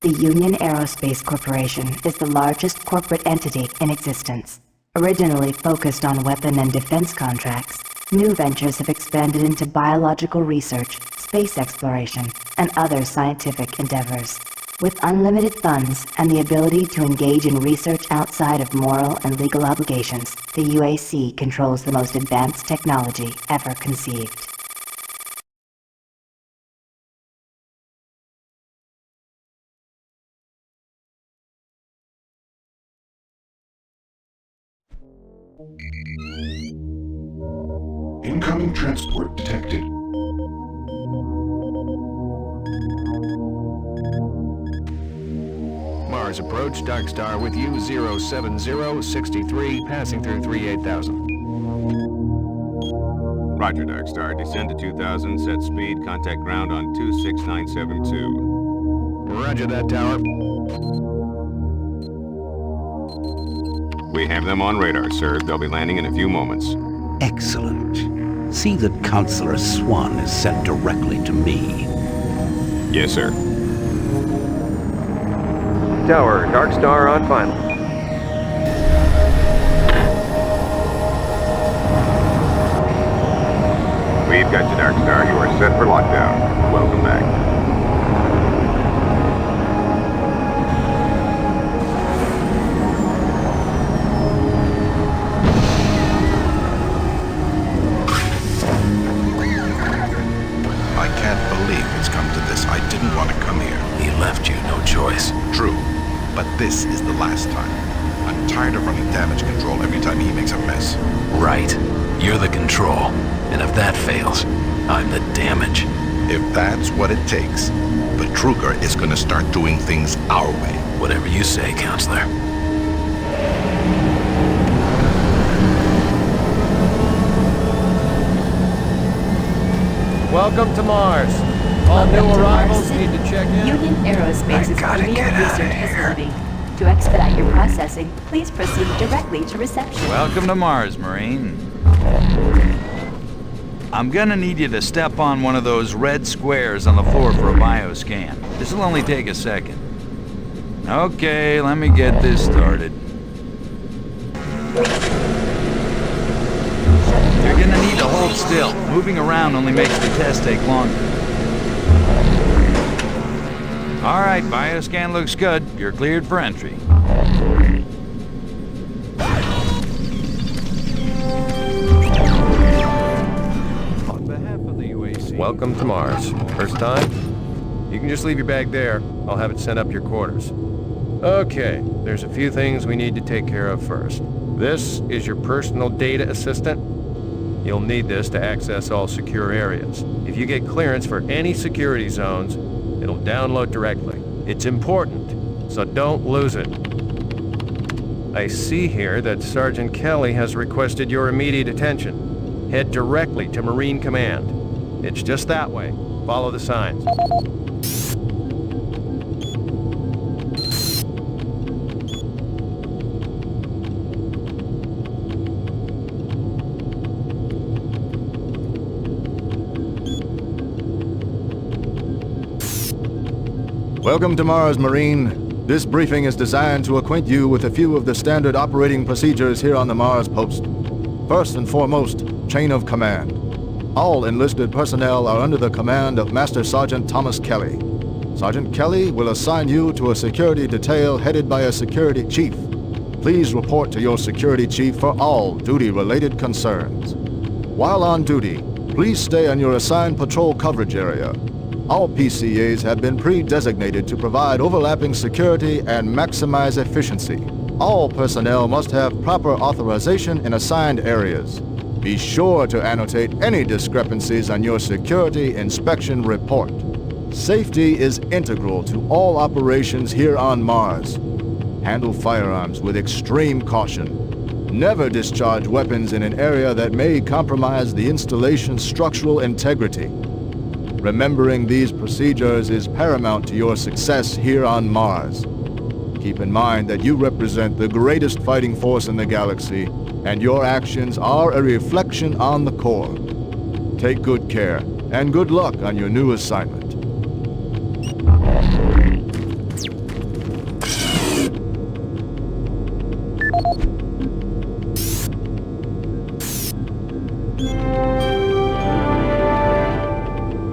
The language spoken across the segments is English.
The Union Aerospace Corporation is the largest corporate entity in existence. Originally focused on weapon and defense contracts, new ventures have expanded into biological research, space exploration, and other scientific endeavors. With unlimited funds and the ability to engage in research outside of moral and legal obligations, the UAC controls the most advanced technology ever conceived. Incoming transport detected. Mars approach, Dark Star with you, 07063, passing through 38,000. Roger, Dark Star. Descend to 2000, set speed, contact ground on 26972. Roger that, Tower. We have them on radar, sir. They'll be landing in a few moments. Excellent. See that Counselor Swan is sent directly to me. Yes, sir. Tower, Dark Star on final. We've got you, Dark Star. You are set for lockdown. Welcome back. I can't believe it's come to this. I didn't want to come here. He left you no choice. True, but this is the last time. I'm tired of running damage control every time he makes a mess. Right. You're the control. And if that fails, I'm the damage. If that's what it takes, the Truger is going to start doing things our way. Whatever you say, Counselor. Welcome to Mars. All new arrivals need to check in. Union Aerospace's premier research facility. To expedite your processing, please proceed directly to reception. Welcome to Mars, Marine. I'm gonna need you to step on one of those red squares on the floor for a bioscan. This'll only take a second. Okay, let me get this started. You're gonna need to hold still. Moving around only makes the test take longer. All right, bioscan looks good. You're cleared for entry. On behalf of the UAC... Welcome to Mars. First time? You can just leave your bag there. I'll have it sent up to your quarters. Okay, there's a few things we need to take care of first. This is your personal data assistant. You'll need this to access all secure areas. If you get clearance for any security zones, it'll download directly. It's important, so don't lose it. I see here that Sergeant Kelly has requested your immediate attention. Head directly to Marine Command. It's just that way. Follow the signs. Welcome to Mars, Marine. This briefing is designed to acquaint you with a few of the standard operating procedures here on the Mars post. First and foremost, chain of command. All enlisted personnel are under the command of Master Sergeant Thomas Kelly. Sergeant Kelly will assign you to a security detail headed by a security chief. Please report to your security chief for all duty-related concerns. While on duty, please stay on your assigned patrol coverage area. All PCAs have been pre-designated to provide overlapping security and maximize efficiency. All personnel must have proper authorization in assigned areas. Be sure to annotate any discrepancies on your security inspection report. Safety is integral to all operations here on Mars. Handle firearms with extreme caution. Never discharge weapons in an area that may compromise the installation's structural integrity. Remembering these procedures is paramount to your success here on Mars. Keep in mind that you represent the greatest fighting force in the galaxy, and your actions are a reflection on the Corps. Take good care, and good luck on your new assignment.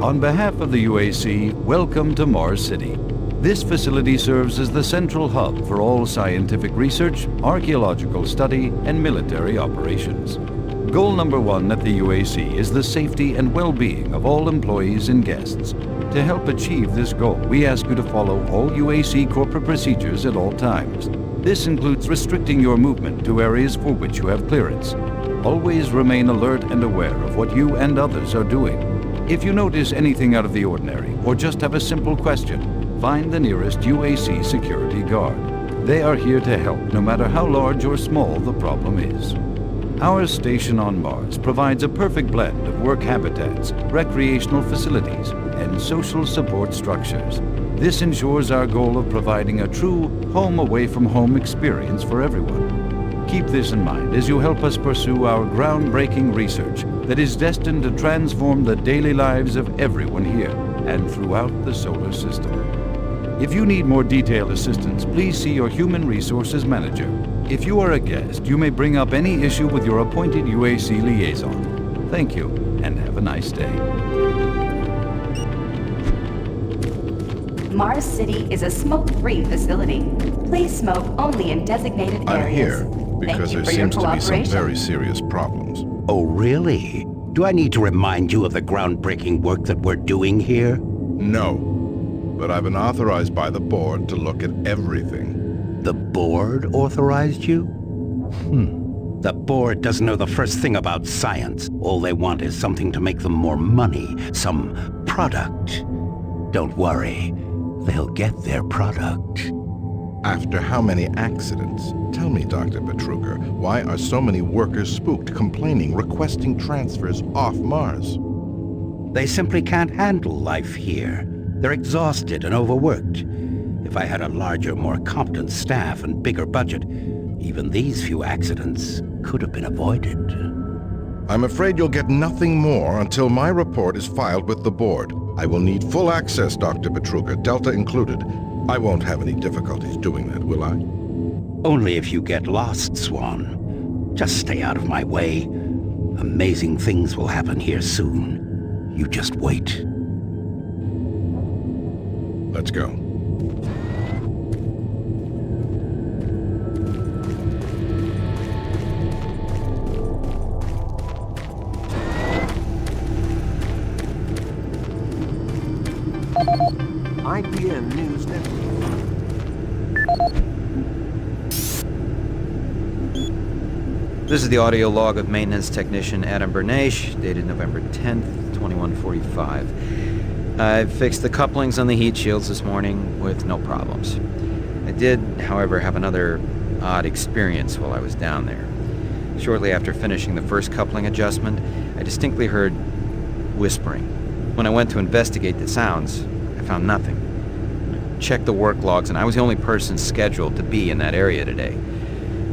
On behalf of the UAC, welcome to Mars City. This facility serves as the central hub for all scientific research, archaeological study, and military operations. Goal number 1 at the UAC is the safety and well-being of all employees and guests. To help achieve this goal, we ask you to follow all UAC corporate procedures at all times. This includes restricting your movement to areas for which you have clearance. Always remain alert and aware of what you and others are doing. If you notice anything out of the ordinary, or just have a simple question, find the nearest UAC security guard. They are here to help, no matter how large or small the problem is. Our station on Mars provides a perfect blend of work habitats, recreational facilities, and social support structures. This ensures our goal of providing a true home-away-from-home experience for everyone. Keep this in mind as you help us pursue our groundbreaking research that is destined to transform the daily lives of everyone here and throughout the solar system. If you need more detailed assistance, please see your Human Resources Manager. If you are a guest, you may bring up any issue with your appointed UAC liaison. Thank you, and have a nice day. Mars City is a smoke-free facility. Please smoke only in designated I'm areas. here Thank because you there for your seems to be some cooperation. very serious problems. Oh, really? Do I need to remind you of the groundbreaking work that we're doing here? No, but I've been authorized by the board to look at everything. The board authorized you? The board doesn't know the first thing about science. All they want is something to make them more money, some product. Don't worry, they'll get their product. After how many accidents? Tell me, Dr. Betruger, why are so many workers spooked, complaining, requesting transfers off Mars? They simply can't handle life here. They're exhausted and overworked. If I had a larger, more competent staff and bigger budget, even these few accidents could have been avoided. I'm afraid you'll get nothing more until my report is filed with the board. I will need full access, Dr. Betruger, Delta included. I won't have any difficulties doing that, will I? Only if you get lost, Swan. Just stay out of my way. Amazing things will happen here soon. You just wait. Let's go. IPN News Network. This is the audio log of maintenance technician Adam Berneche, dated November 10th, 2145. I fixed the couplings on the heat shields this morning with no problems. I did, however, have another odd experience while I was down there. Shortly after finishing the first coupling adjustment, I distinctly heard whispering. When I went to investigate the sounds, I found nothing. I checked the work logs, and I was the only person scheduled to be in that area today.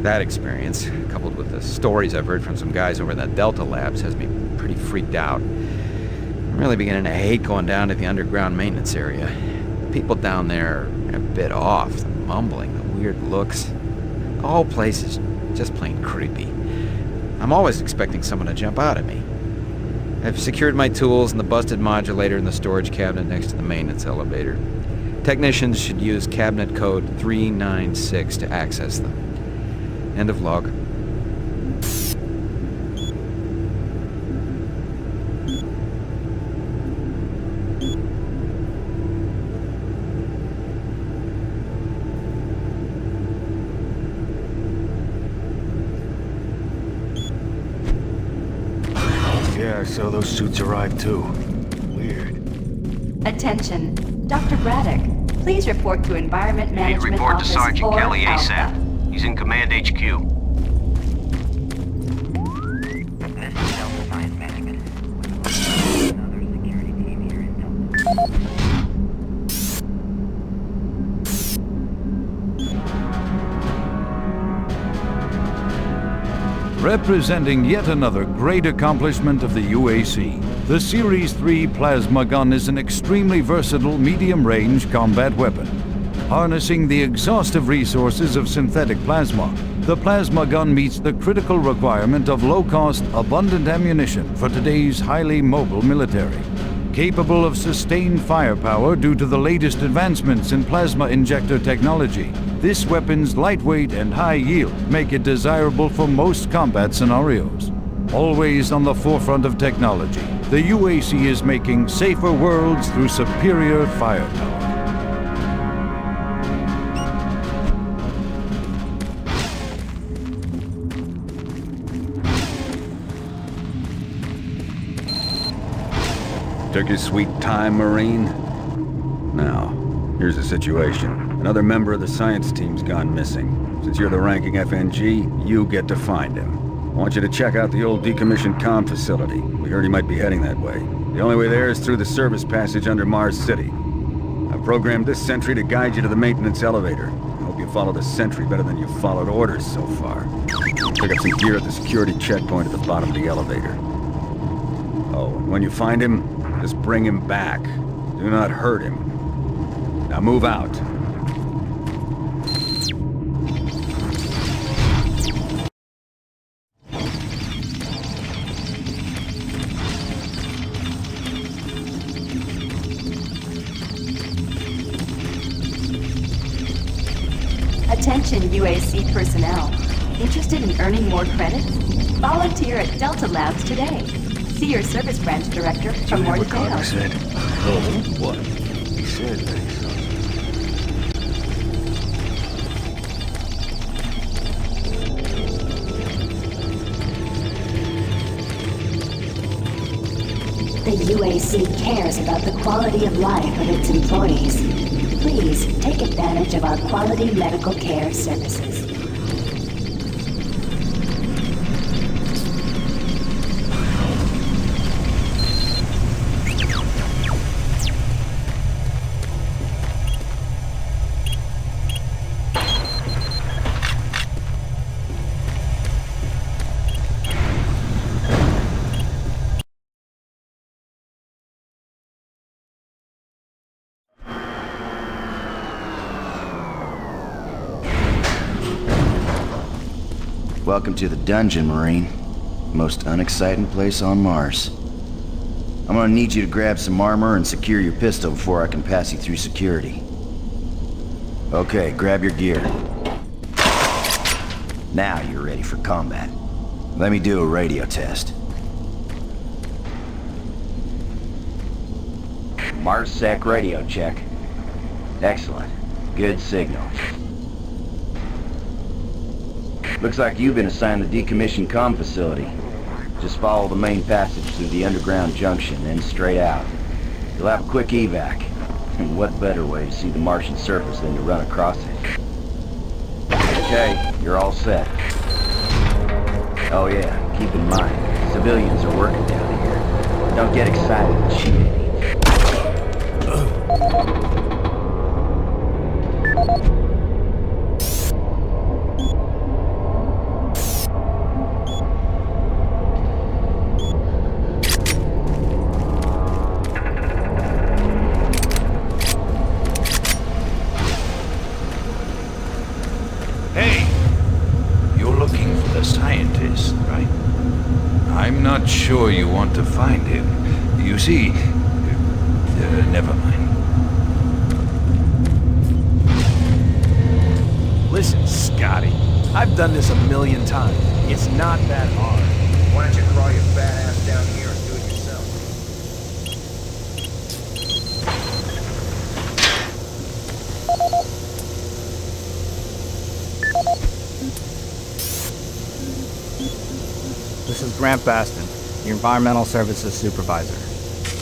That experience, coupled with the stories I've heard from some guys over in the Delta labs, has me pretty freaked out. I'm really beginning to hate going down to the underground maintenance area. The people down there are a bit off, the mumbling, the weird looks. The whole place is just plain creepy. I'm always expecting someone to jump out at me. I've secured my tools and the busted modulator in the storage cabinet next to the maintenance elevator. Technicians should use cabinet code 396 to access them. End of log. Yeah, I saw those suits arrive too. Weird. Attention. Dr. Braddock, please report to Environment Management Report to Office Sergeant 4 Kelly Alpha. ASAP. He's in Command HQ. Representing yet another great accomplishment of the UAC, the Series 3 plasma gun is an extremely versatile medium-range combat weapon. Harnessing the exhaustive resources of synthetic plasma, the plasma gun meets the critical requirement of low-cost, abundant ammunition for today's highly mobile military. capable of sustained firepower due to the latest advancements in plasma injector technology. This weapon's lightweight and high yield make it desirable for most combat scenarios. Always on the forefront of technology, the UAC is making safer worlds through superior firepower. Took your sweet time, Marine? Now, here's the situation. Another member of the science team's gone missing. Since you're the ranking FNG, you get to find him. I want you to check out the old decommissioned comm facility. We heard he might be heading that way. The only way there is through the service passage under Mars City. I've programmed this sentry to guide you to the maintenance elevator. I hope you follow the sentry better than you've followed orders so far. Pick up some gear at the security checkpoint at the bottom of the elevator. Oh, and when you find him, just bring him back. Do not hurt him. Now move out. Attention UAC personnel. Interested in earning more credits? Volunteer at Delta Labs today. See your service branch director for more details. Said. Oh, what? He said that he saw. The UAC cares about the quality of life of its employees. Please take advantage of our quality medical care services. Welcome to the dungeon, Marine. Most unexciting place on Mars. I'm gonna need you to grab some armor and secure your pistol before I can pass you through security. Okay, grab your gear. Now you're ready for combat. Let me do a radio test. MarsSec radio check. Excellent. Good signal. Looks like you've been assigned the decommissioned comm facility. Just follow the main passage through the underground junction, then straight out. You'll have a quick evac. And what better way to see the Martian surface than to run across it? Okay, you're all set. Oh yeah, keep in mind, civilians are working down here. Don't get excited and shoot any. Not sure you want to find him. You see, never mind. Listen, Scotty, I've done this 1,000,000 times. It's not that hard. Why don't you crawl your fat ass down here and do it yourself? This is Grant Baston, your Environmental Services Supervisor.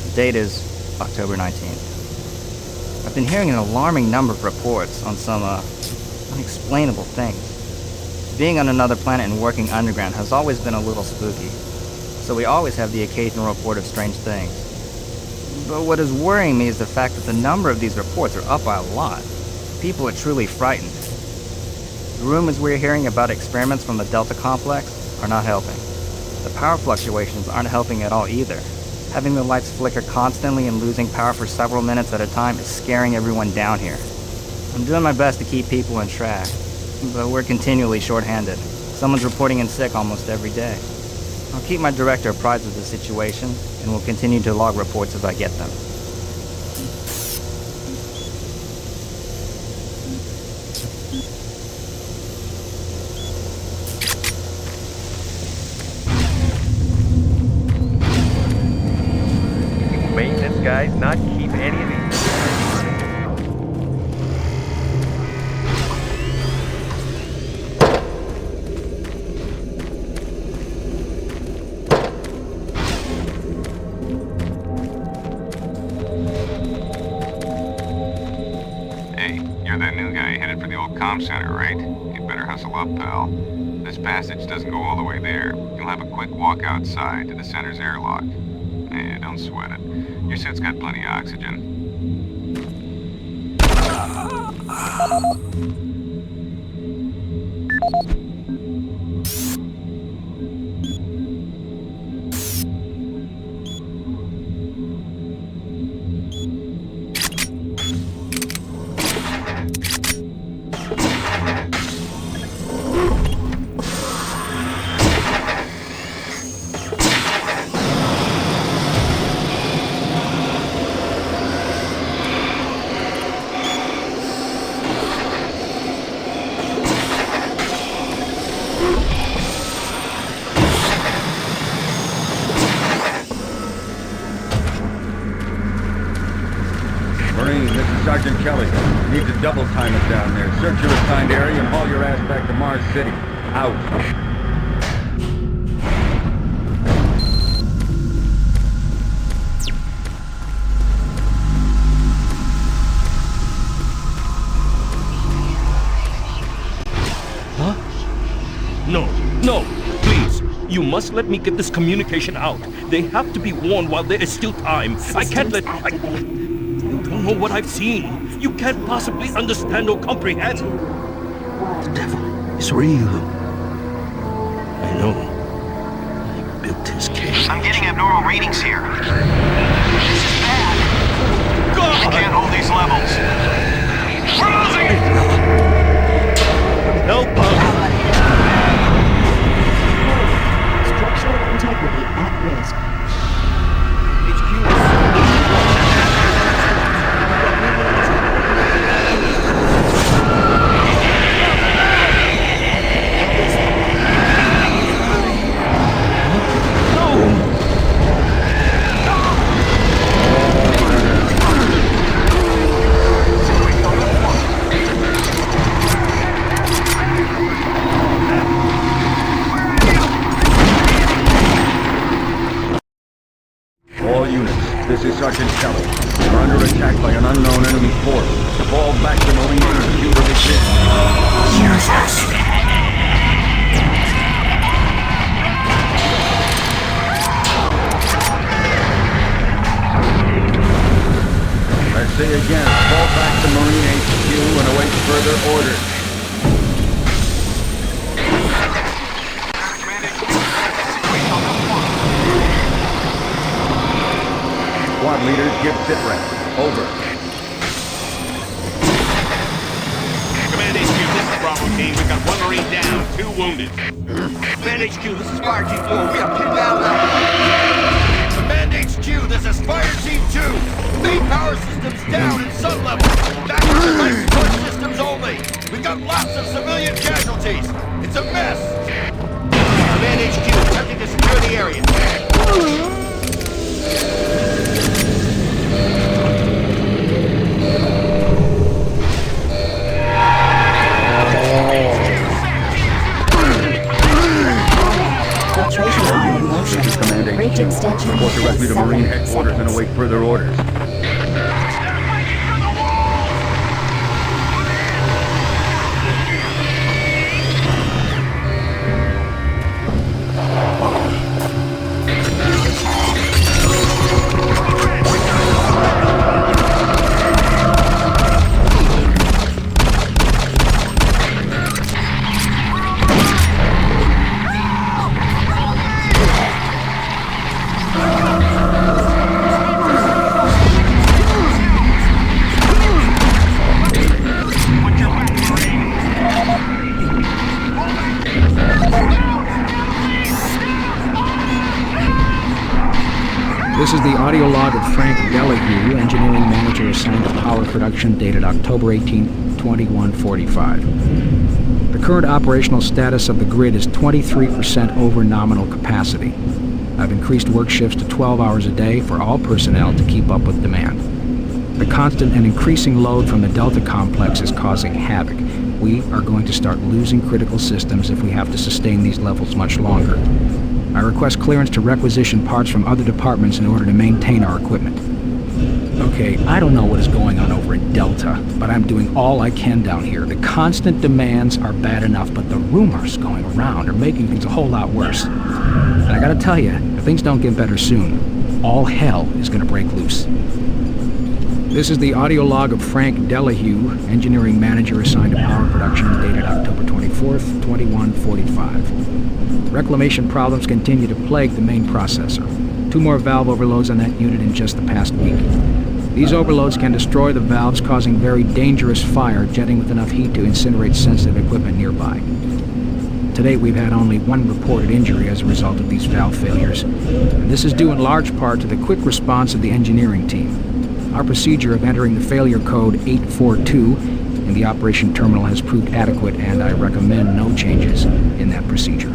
The date is October 19th. I've been hearing an alarming number of reports on some, unexplainable things. Being on another planet and working underground has always been a little spooky, so we always have the occasional report of strange things. But what is worrying me is the fact that the number of these reports are up by a lot. People are truly frightened. The rumors we're hearing about experiments from the Delta Complex are not helping. The power fluctuations aren't helping at all either. Having the lights flicker constantly and losing power for several minutes at a time is scaring everyone down here. I'm doing my best to keep people in track, but we're continually short-handed. Someone's reporting in sick almost every day. I'll keep my director apprised of the situation, and will continue to log reports as I get them. Maintenance guys not keep any of these. comm center, right? You'd better hustle up, pal. This passage doesn't go all the way there. You'll have a quick walk outside to the center's airlock. Don't sweat it. Your suit's got plenty of oxygen. Sergeant Kelly, you need to double time it down there. Search your assigned area and haul your ass back to Mars City. Out. Huh? No, please. You must let me get this communication out. They have to be warned while there is still time. I can't let... You don't know what I've seen. You can't possibly understand or comprehend. The devil is real. I know. I built his cage. I'm getting abnormal readings here. This is bad. God! I can't hold these levels. We're losing! Help us! Structural integrity at risk. This is Sergeant Kelly. We're under attack by an unknown enemy force. Fall back to Marine HQ to resist. Jesus! I say again, fall back to Marine HQ and await further orders. Squad leaders, give sit rep. Over. Command HQ, this is Bravo Team. We've got 1 Marine down, 2 wounded. Command HQ, this is Fire Team 4. We have 2 down now. Command HQ, this is Fire Team 2. Main power systems down in sun level. Backup and life support systems only. We've got lots of civilian casualties. It's a mess. Command HQ, attempting to secure the area. This is Command HQ. Report directly to Marine Headquarters and await further orders. This is the audio log of Frank Delahue, engineering manager assigned to power production, dated October 18, 2145. The current operational status of the grid is 23% over nominal capacity. I've increased work shifts to 12 hours a day for all personnel to keep up with demand. The constant and increasing load from the Delta complex is causing havoc. We are going to start losing critical systems if we have to sustain these levels much longer. I request clearance to requisition parts from other departments in order to maintain our equipment. Okay, I don't know what is going on over at Delta, but I'm doing all I can down here. The constant demands are bad enough, but the rumors going around are making things a whole lot worse. And I gotta tell you, if things don't get better soon, all hell is gonna break loose. This is the audio log of Frank Delahue, engineering manager assigned to power production, dated October 24th, 2145. Reclamation problems continue to plague the main processor. 2 more valve overloads on that unit in just the past week. These overloads can destroy the valves, causing very dangerous fire, jetting with enough heat to incinerate sensitive equipment nearby. To date, we've had only 1 reported injury as a result of these valve failures, and this is due in large part to the quick response of the engineering team. Our procedure of entering the failure code 842 in the operation terminal has proved adequate, and I recommend no changes in that procedure.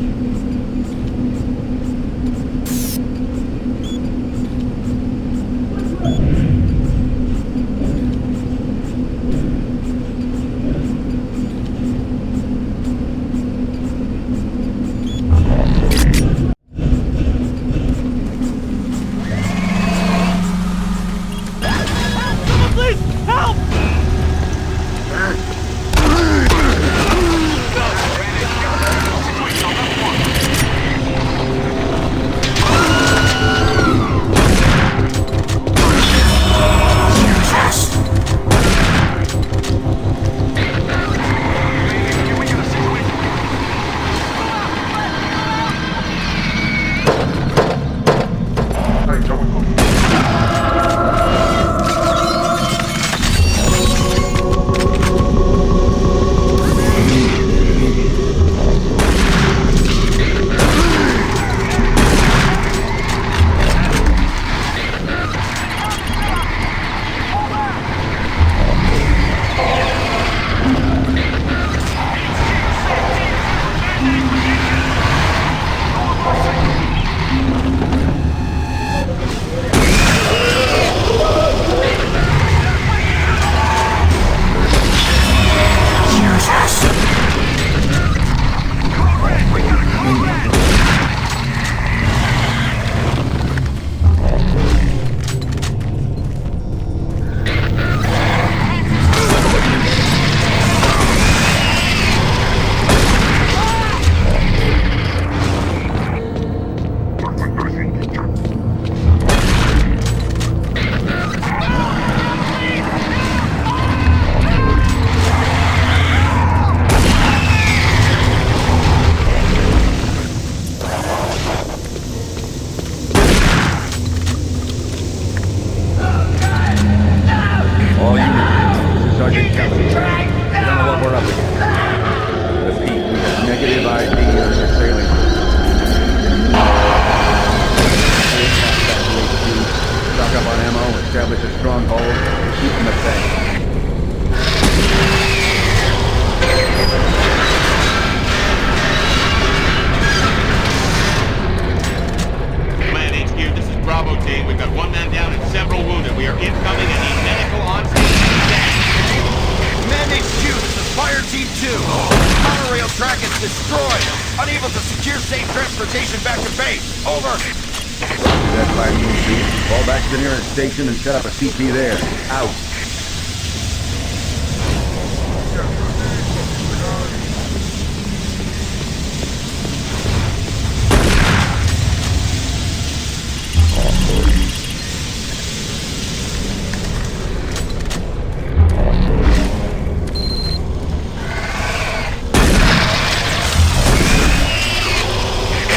Station and set up a CP there. Out.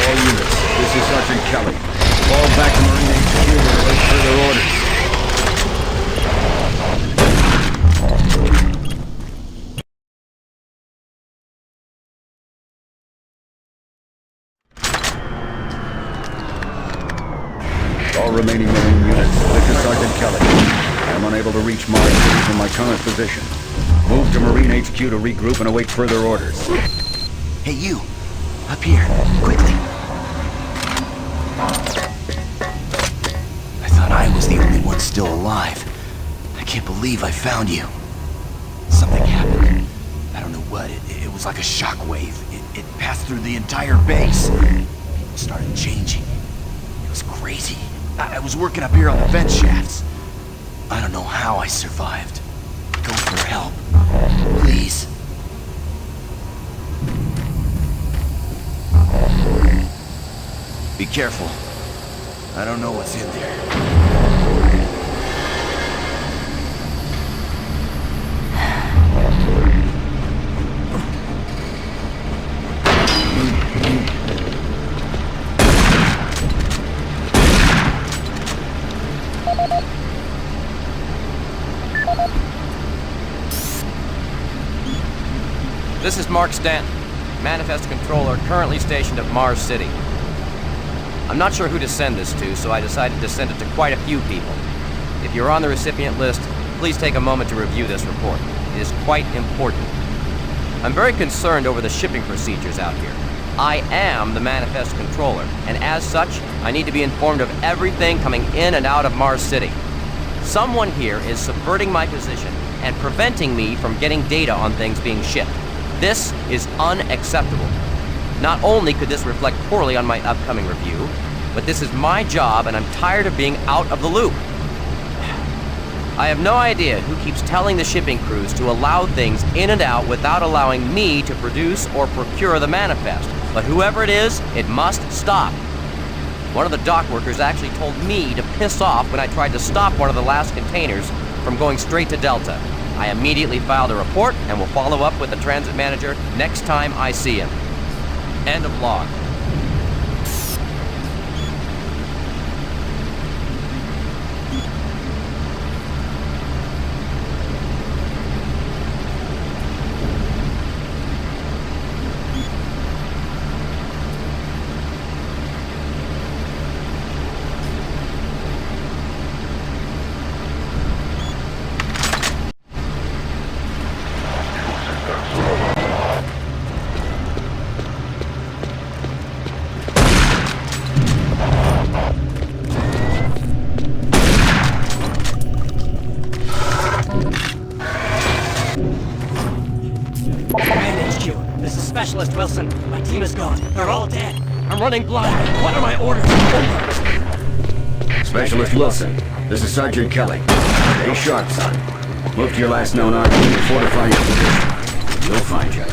All units, this is Sergeant Kelly. Fall back to Marine HQ and await further orders. All remaining Marine units, this is Sergeant Kelly. I am unable to reach Mars City from my current position. Move to Marine HQ to regroup and await further orders. Hey, you! Up here, quickly! I thought I was the only one still alive. I can't believe I found you. Something happened. I don't know what. It was like a shockwave. It passed through the entire base. People started changing. It was crazy. I was working up here on the vent shafts. I don't know how I survived. Go for help. Please. Be careful. I don't know what's in there. This is Mark Stanton, Manifest Controller, currently stationed at Mars City. I'm not sure who to send this to, so I decided to send it to quite a few people. If you're on the recipient list, please take a moment to review this report. It is quite important. I'm very concerned over the shipping procedures out here. I am the Manifest Controller, and as such, I need to be informed of everything coming in and out of Mars City. Someone here is subverting my position and preventing me from getting data on things being shipped. This is unacceptable. Not only could this reflect poorly on my upcoming review, but this is my job and I'm tired of being out of the loop. I have no idea who keeps telling the shipping crews to allow things in and out without allowing me to produce or procure the manifest, but whoever it is, it must stop. One of the dock workers actually told me to piss off when I tried to stop one of the last containers from going straight to Delta. I immediately filed a report and will follow up with the transit manager next time I see him. End of log. Specialist Wilson, my team is gone. They're all dead. I'm running blind. What are my orders? Specialist Wilson, this is Sergeant Kelly. Stay sharp, son. Move to your last known arc and fortify your position. You'll find you.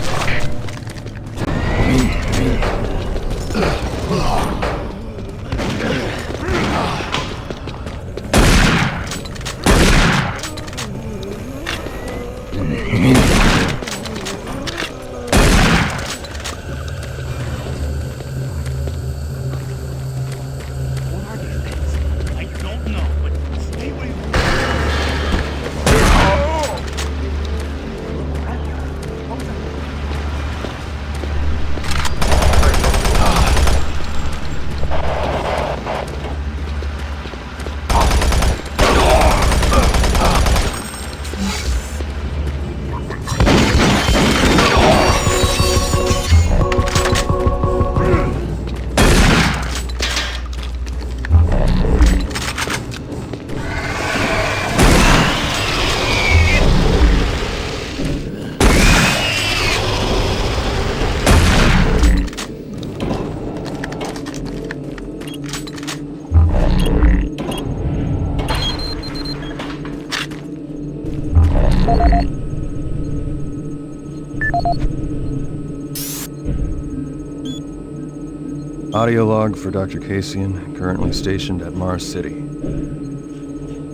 Audio log for Dr. Caseon, currently stationed at Mars City.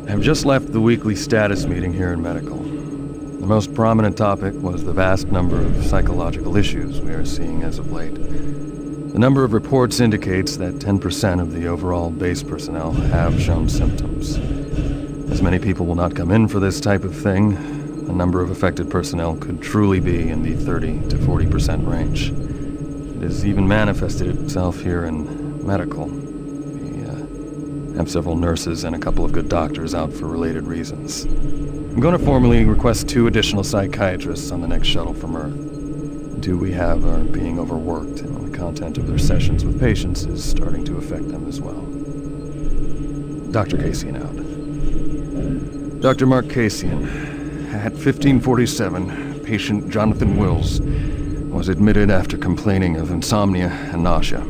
I have just left the weekly status meeting here in Medical. The most prominent topic was the vast number of psychological issues we are seeing as of late. The number of reports indicates that 10% of the overall base personnel have shown symptoms. As many people will not come in for this type of thing, the number of affected personnel could truly be in the 30 to 40% range. It has even manifested itself here in Medical. The have several nurses and a couple of good doctors out for related reasons. I'm going to formally request 2 additional psychiatrists on the next shuttle from Earth. 2 we have are being overworked, and the content of their sessions with patients is starting to affect them as well. Dr. Caseon out. Dr. Mark Caseon, at 1547, patient Jonathan Wills was admitted after complaining of insomnia and nausea.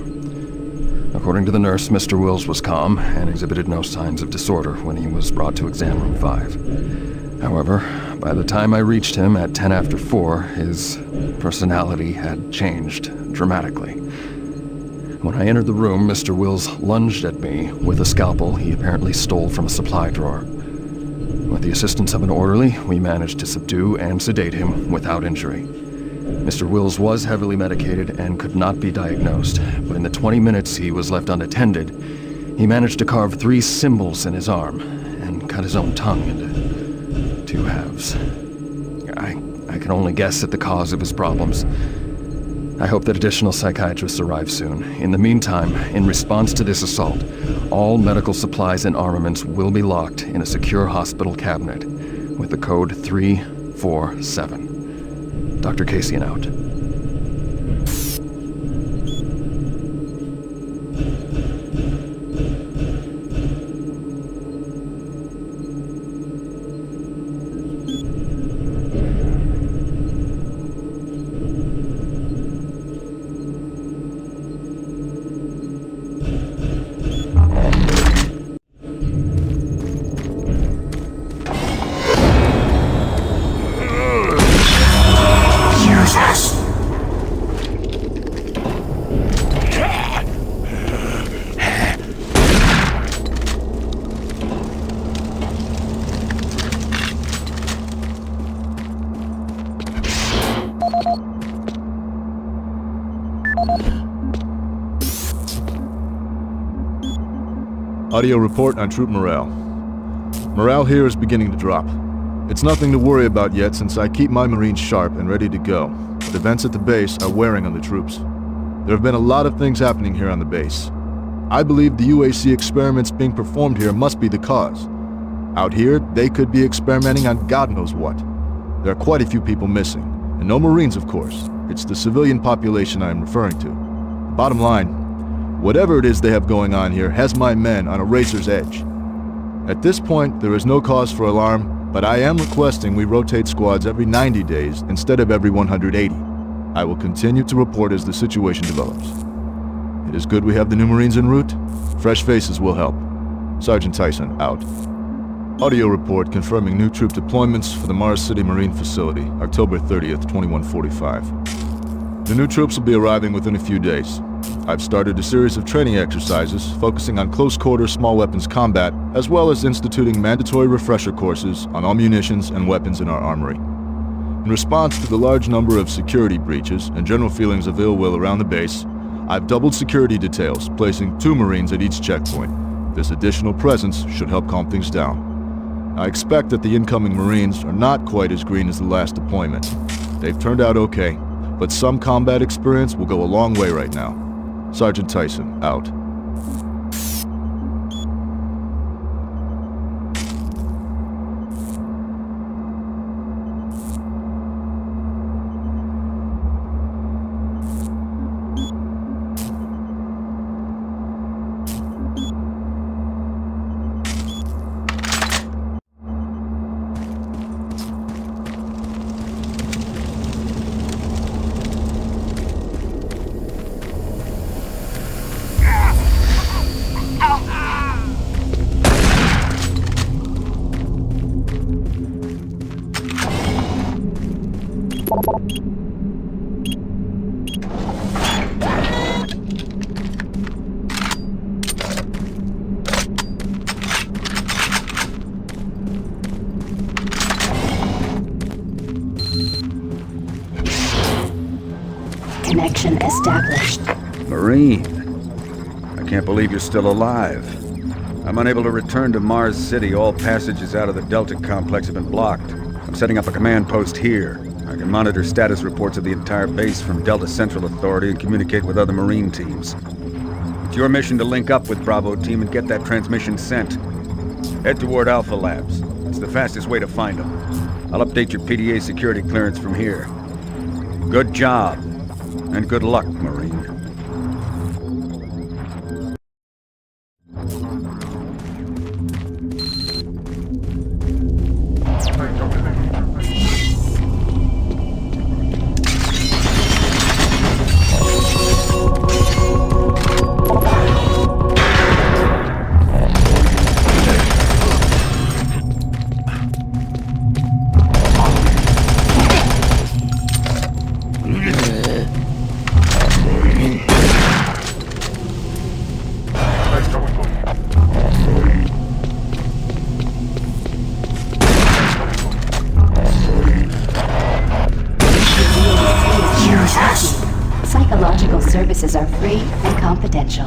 According to the nurse, Mr. Wills was calm and exhibited no signs of disorder when he was brought to exam room 5. However, by the time I reached him at 10 after 4, his personality had changed dramatically. When I entered the room, Mr. Wills lunged at me with a scalpel he apparently stole from a supply drawer. With the assistance of an orderly, we managed to subdue and sedate him without injury. Mr. Wills was heavily medicated and could not be diagnosed, but in the 20 minutes he was left unattended, he managed to carve 3 symbols in his arm and cut his own tongue into 2 halves. I can only guess at the cause of his problems. I hope that additional psychiatrists arrive soon. In the meantime, in response to this assault, all medical supplies and armaments will be locked in a secure hospital cabinet with the code 347. Dr. Caseon out. Audio report on troop morale. Morale here is beginning to drop. It's nothing to worry about yet since I keep my Marines sharp and ready to go, but events at the base are wearing on the troops. There have been a lot of things happening here on the base. I believe the UAC experiments being performed here must be the cause. Out here, they could be experimenting on God knows what. There are quite a few people missing, and no Marines, of course. It's the civilian population I am referring to. Bottom line, whatever it is they have going on here has my men on a razor's edge. At this point, there is no cause for alarm, but I am requesting we rotate squads every 90 days instead of every 180. I will continue to report as the situation develops. It is good we have the new Marines en route. Fresh faces will help. Sergeant Tyson, out. Audio report confirming new troop deployments for the Mars City Marine Facility, October 30th, 2145. The new troops will be arriving within a few days. I've started a series of training exercises focusing on close-quarter small weapons combat, as well as instituting mandatory refresher courses on all munitions and weapons in our armory. In response to the large number of security breaches and general feelings of ill will around the base, I've doubled security details, placing 2 Marines at each checkpoint. This additional presence should help calm things down. I expect that the incoming Marines are not quite as green as the last deployment. They've turned out okay, but some combat experience will go a long way right now. Sergeant Tyson, out. Connection established. Marine, I can't believe you're still alive. I'm unable to return to Mars City. All passages out of the Delta complex have been blocked. I'm setting up a command post here. I can monitor status reports of the entire base from Delta Central Authority and communicate with other Marine teams. It's your mission to link up with Bravo Team and get that transmission sent. Head toward Alpha Labs. It's the fastest way to find them. I'll update your PDA security clearance from here. Good job, and good luck, Marine. Psychological services are free and confidential.